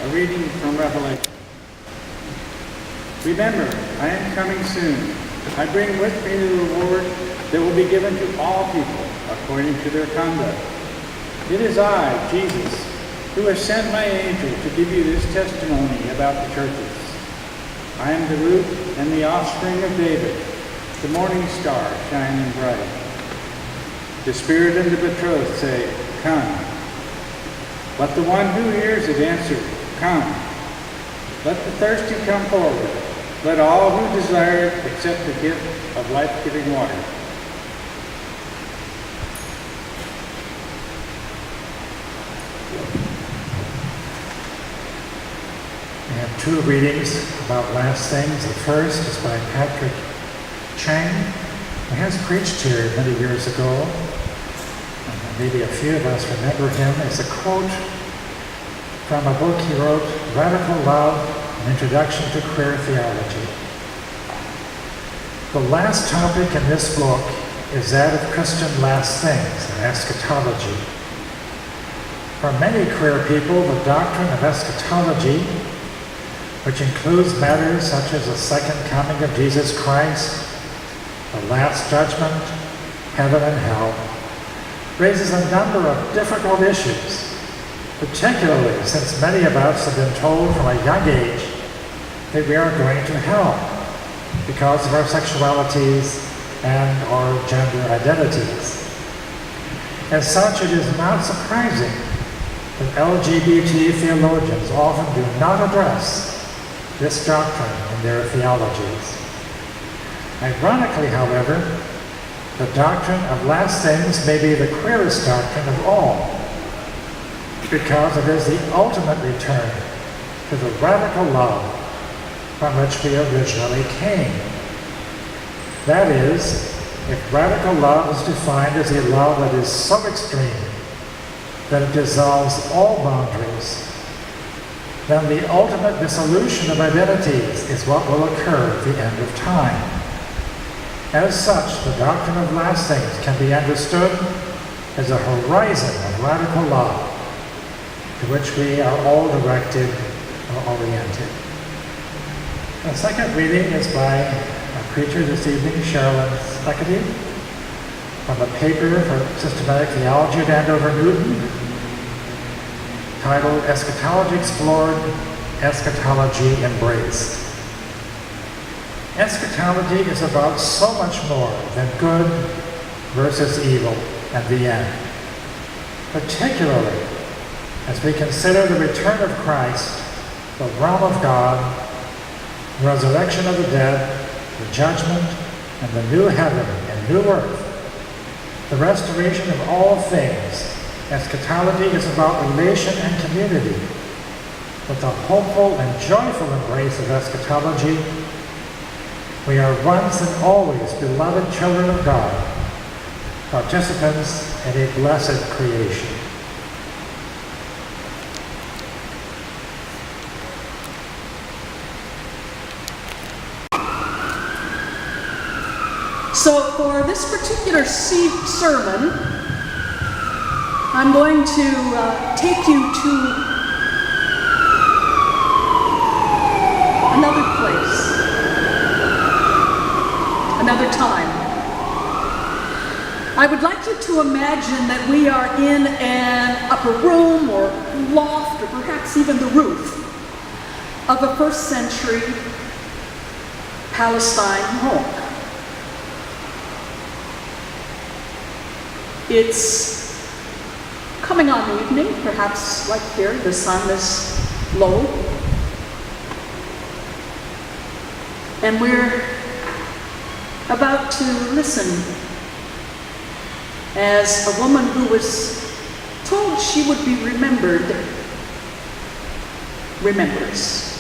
A reading from Revelation. Remember, I am coming soon. I bring with me the reward that will be given to all people according to their conduct. It is I, Jesus, who has sent my angel to give you this testimony about the churches. I am the root and the offspring of David, the morning star shining bright. The Spirit and the betrothed say, "Come." Let the one who hears it answer, "Come." Let the thirsty come forward. Let all who desire it accept the gift of life-giving water. We have two readings about last things. The first is by Patrick Chang, who has preached here many years ago. And maybe a few of us remember him. It's a quote from a book he wrote, Radical Love, An Introduction to Queer Theology. The last topic in this book is that of Christian last things, or eschatology. For many queer people, the doctrine of eschatology, which includes matters such as the second coming of Jesus Christ, the last judgment, heaven and hell, raises a number of difficult issues, particularly since many of us have been told from a young age that we are going to hell because of our sexualities and our gender identities. As such, it is not surprising that LGBT theologians often do not address this doctrine in their theologies. Ironically, however, the doctrine of last things may be the queerest doctrine of all, because it is the ultimate return to the radical love from which we originally came. That is, if radical love is defined as a love that is so extreme that it dissolves all boundaries, then the ultimate dissolution of identities is what will occur at the end of time. As such, the doctrine of last things can be understood as a horizon of radical love to which we are all directed or oriented. The second reading is by our preacher this evening, Sharilyn Steketee, from a paper for Systematic Theology at Andover, Newton, titled Eschatology Explored, Eschatology Embraced. Eschatology is about so much more than good versus evil and the end, particularly as we consider the return of Christ, the realm of God, the resurrection of the dead, the judgment, and the new heaven and new earth, the restoration of all things. Eschatology is about relation and community. With the hopeful and joyful embrace of eschatology, we are once and always beloved children of God, participants in a blessed creation. So for this particular sermon, I'm going to take you to another place, another time. I would like you to imagine that we are in an upper room or loft or perhaps even the roof of a first century Palestine home. It's coming on evening, perhaps like here, the sun is low. And we're about to listen as a woman who was told she would be remembered, remembers.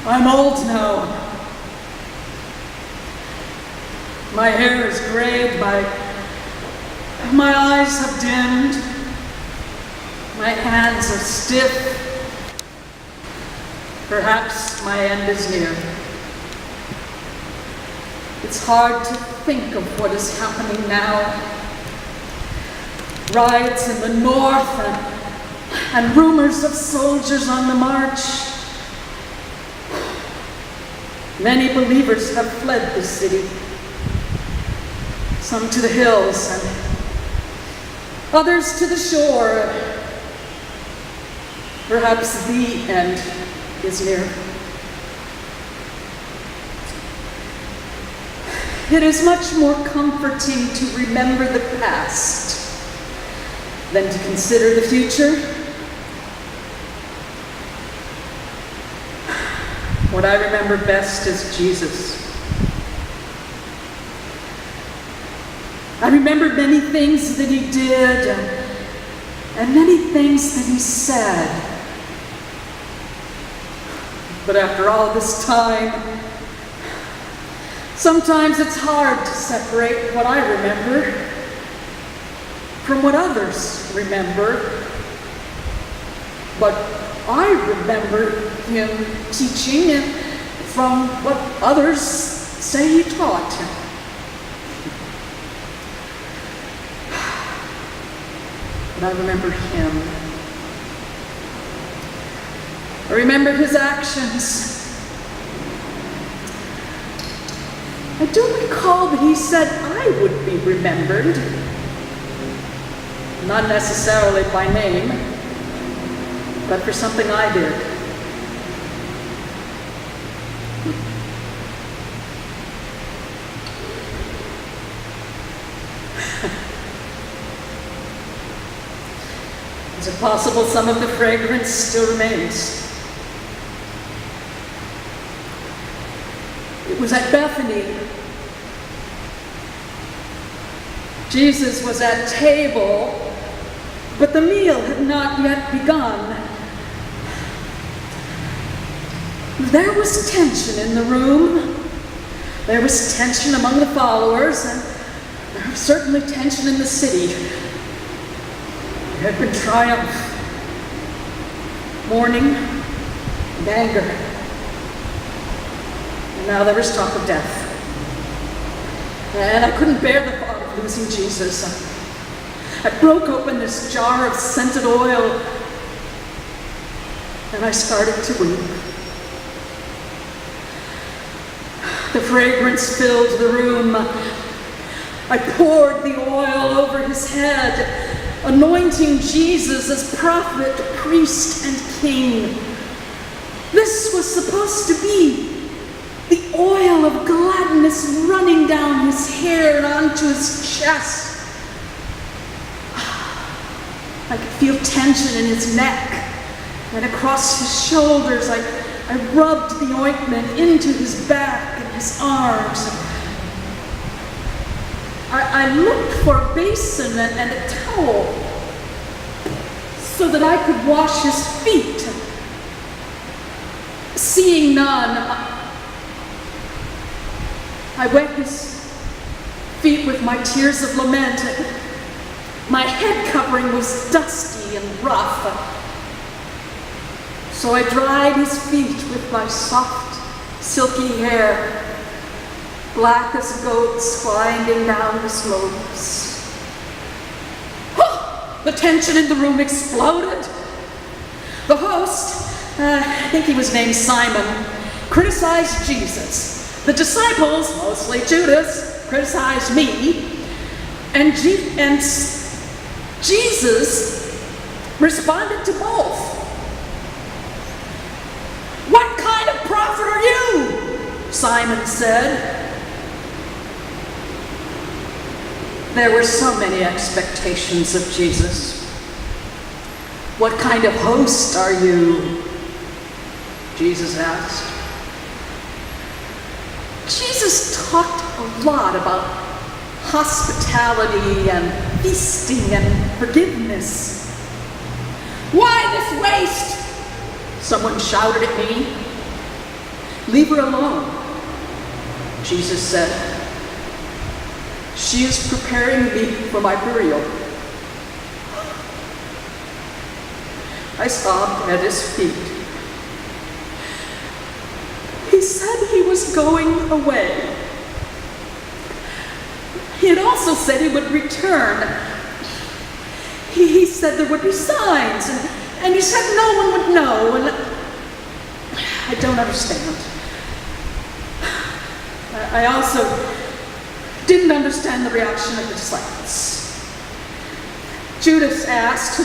I'm old now. My hair is grayed, my eyes have dimmed, my hands are stiff. Perhaps my end is near. It's hard to think of what is happening now. Riots in the north and rumors of soldiers on the march. Many believers have fled the city, some to the hills and others to the shore. Perhaps the end is near. It is much more comforting to remember the past than to consider the future. What I remember best is Jesus. I remember many things that he did and many things that he said. But after all this time, sometimes it's hard to separate what I remember from what others remember. But I remember him teaching from what others say he taught. But I remember him. I remember his actions. I do recall that he said I would be remembered. Not necessarily by name, but for something I did. Is it possible some of the fragrance still remains? It was at Bethany. Jesus was at table, but the meal had not yet begun. There was tension in the room. There was tension among the followers, and there was certainly tension in the city. There had been triumph, mourning, and anger. And now there was talk of death. And I couldn't bear the thought of losing Jesus. I broke open this jar of scented oil, and I started to weep. The fragrance filled the room. I poured the oil over his head, anointing Jesus as prophet, priest, and king. This was supposed to be the oil of gladness running down his hair and onto his chest. I could feel tension in his neck and across his shoulders. I rubbed the ointment into his back and his arms. I looked for a basin and a towel so that I could wash his feet. Seeing none, I wet his feet with my tears of lament. My head covering was dusty and rough, so I dried his feet with my soft, silky hair, black as goats winding down the slopes. The tension in the room exploded. The host, I think he was named Simon, criticized Jesus. The disciples, mostly Judas, criticized me. And Jesus responded to both. "What kind of prophet are you?" Simon said. There were so many expectations of Jesus. "What kind of host are you?" Jesus asked. Jesus talked a lot about hospitality and feasting and forgiveness. "Why this waste?" someone shouted at me. "Leave her alone," Jesus said. She is preparing me for my burial. I sobbed at his feet. He said he was going away. He had also said he would return. He said there would be signs, and he said no one would know, and I don't understand. I also didn't understand the reaction of the disciples. Judas asked,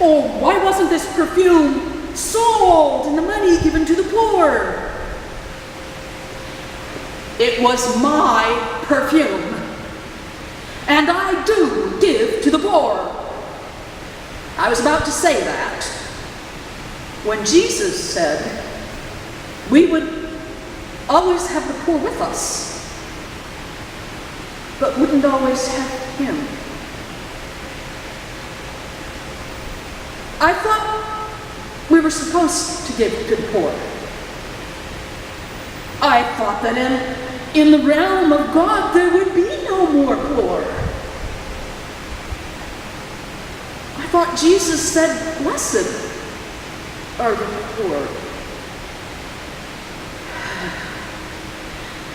"Oh, why wasn't this perfume sold and the money given to the poor?" "It was my perfume, and I do give to the poor." I was about to say that when Jesus said we would always have the poor with us, but wouldn't always have him. I thought we were supposed to give to the poor. I thought that in the realm of God there would be no more poor. I thought Jesus said, "Blessed are the poor."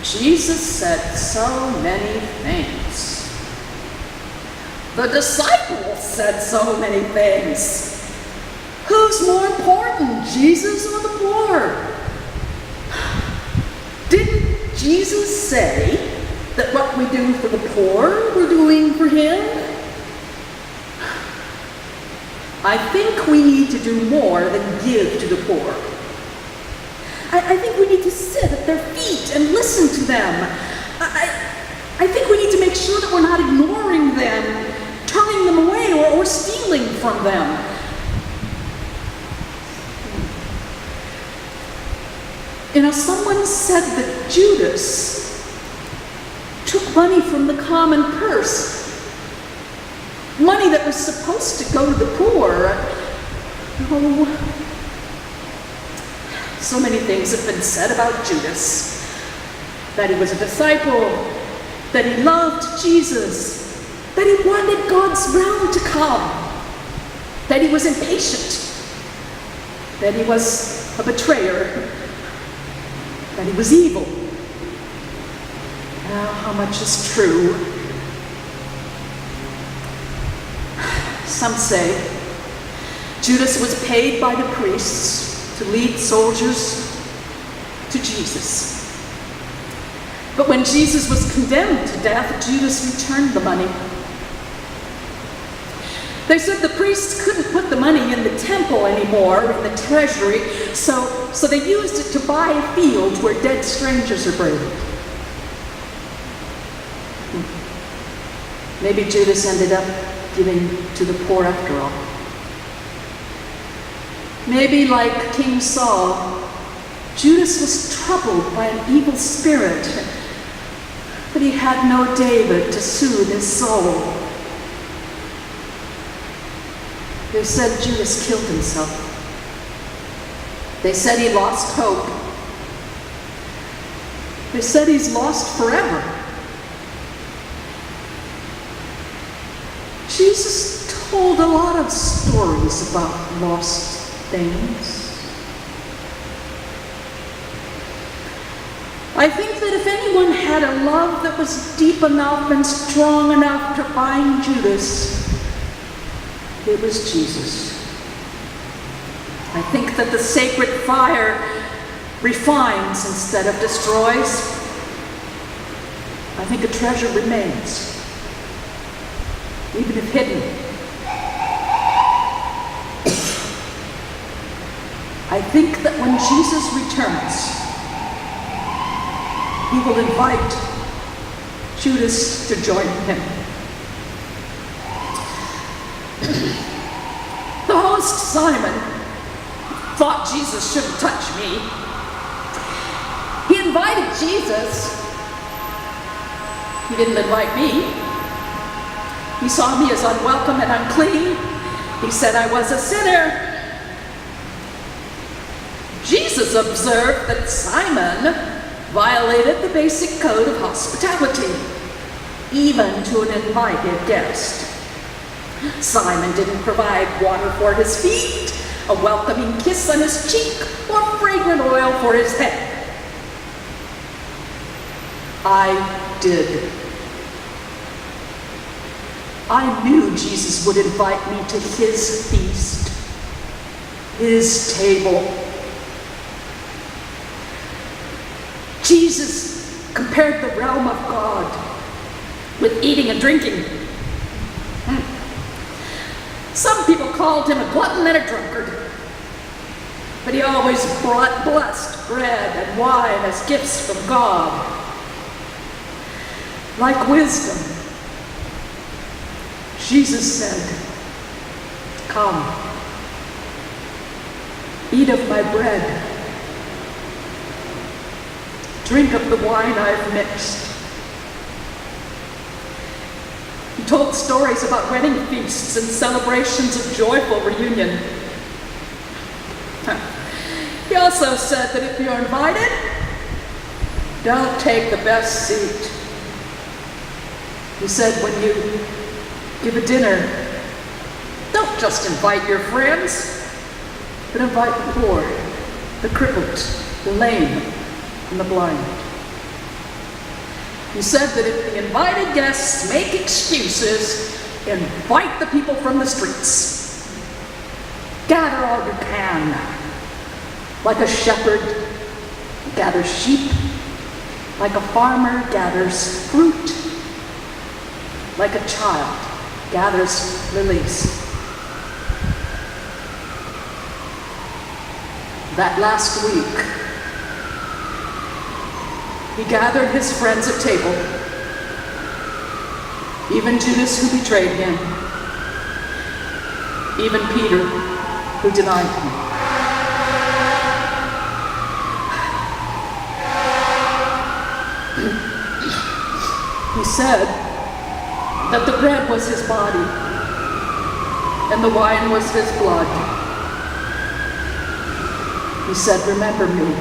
Jesus said so many things. The disciples said so many things. Who's more important, Jesus or the poor? Didn't Jesus say that what we do for the poor, we're doing for him? I think we need to do more than give to the poor. I think we need to sit at their feet and listen to them. I think we need to make sure that we're not ignoring them, turning them away, or stealing from them. You know, someone said that Judas took money from the common purse, money that was supposed to go to the poor. Oh, so many things have been said about Judas. That he was a disciple, that he loved Jesus, that he wanted God's realm to come, that he was impatient, that he was a betrayer, that he was evil. Now, how much is true? Some say Judas was paid by the priests to lead soldiers to Jesus. But when Jesus was condemned to death, Judas returned the money. They said the priests couldn't put the money in the temple anymore, in the treasury, so they used it to buy a field where dead strangers are buried. Maybe Judas ended up giving to the poor after all. Maybe like King Saul, Judas was troubled by an evil spirit, but he had no David to soothe his soul. They said Judas killed himself. They said he lost hope. They said he's lost forever. Jesus told a lot of stories about lost things. I think that if anyone had a love that was deep enough and strong enough to bind Judas, it was Jesus. I think that the sacred fire refines instead of destroys. I think a treasure remains, even if hidden. I think that when Jesus returns, he will invite Judas to join him. The host, Simon, thought Jesus shouldn't touch me. He invited Jesus. He didn't invite me. He saw me as unwelcome and unclean. He said I was a sinner. Jesus observed that Simon violated the basic code of hospitality. even to an invited guest. Simon didn't provide water for his feet, a welcoming kiss on his cheek, or fragrant oil for his head. I did. I knew Jesus would invite me to his feast, his table. Jesus compared the realm of God with eating and drinking. Some people called him a glutton and a drunkard, but he always brought blessed bread and wine as gifts from God. Like wisdom, Jesus said, "Come, eat of my bread, drink of the wine I've mixed." He told stories about wedding feasts and celebrations of joyful reunion. He also said that if you're invited, don't take the best seat. He said when you give a dinner, don't just invite your friends, but invite the poor, the crippled, the lame, and the blind. He said that if the invited guests make excuses, invite the people from the streets. Gather all you can, like a shepherd gathers sheep, like a farmer gathers fruit, like a child gathers lilies. That last week, he gathered his friends at table, even Judas who betrayed him, even Peter who denied him. He said that the bread was his body and the wine was his blood. He said, "Remember me."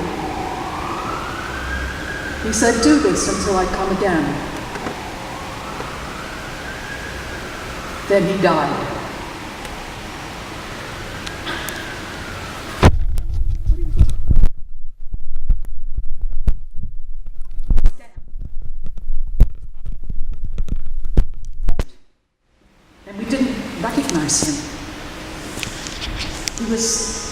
He said, "Do this until I come again." Then he died. And we didn't recognize him. He was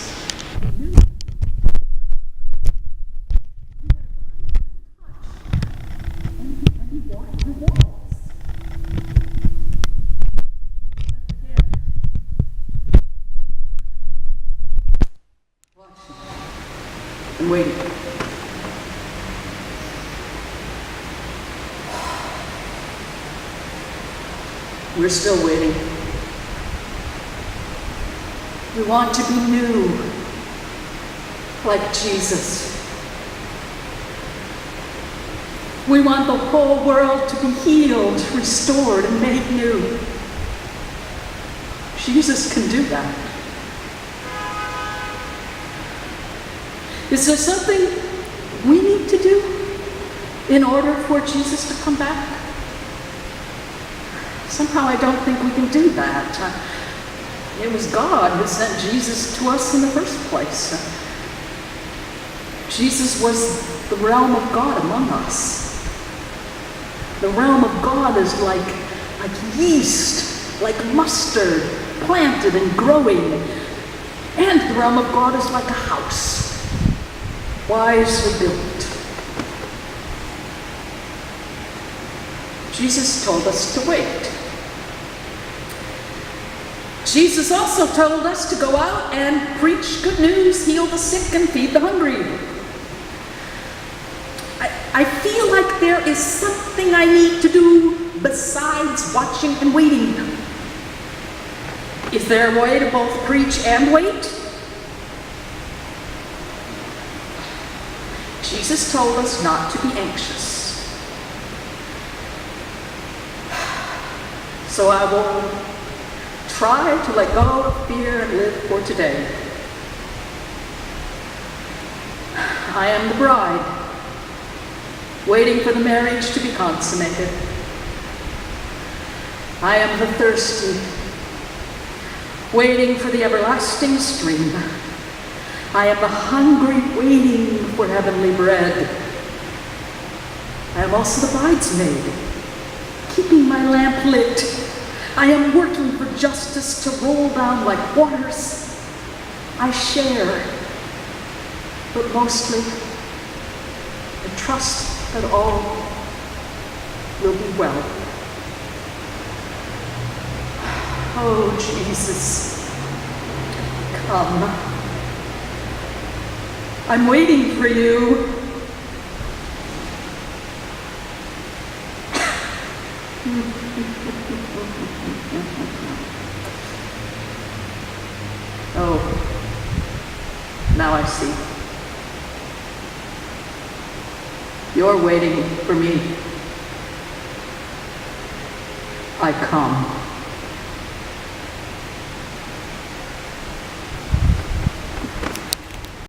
and waiting. We're still waiting. We want to be new, like Jesus. We want the whole world to be healed, restored, and made new. Jesus can do that. Is there something we need to do in order for Jesus to come back? Somehow I don't think we can do that. It was God who sent Jesus to us in the first place. Jesus was the realm of God among us. The realm of God is like yeast, like mustard, planted and growing. And the realm of God is like a house, wisely built. Jesus told us to wait. Jesus also told us to go out and preach good news, heal the sick, and feed the hungry. I feel like there is something I need to do besides watching and waiting. Is there a way to both preach and wait? Jesus told us not to be anxious. So I will try to let go of fear and live for today. I am the bride, waiting for the marriage to be consummated. I am the thirsty, waiting for the everlasting stream. I am the hungry, waiting for heavenly bread. I am also the bridesmaid, keeping my lamp lit. I am working for justice to roll down like waters. I share, but mostly I trust that all will be well. Oh, Jesus, come. I'm waiting for you. Oh, now I see. You're waiting for me. I come.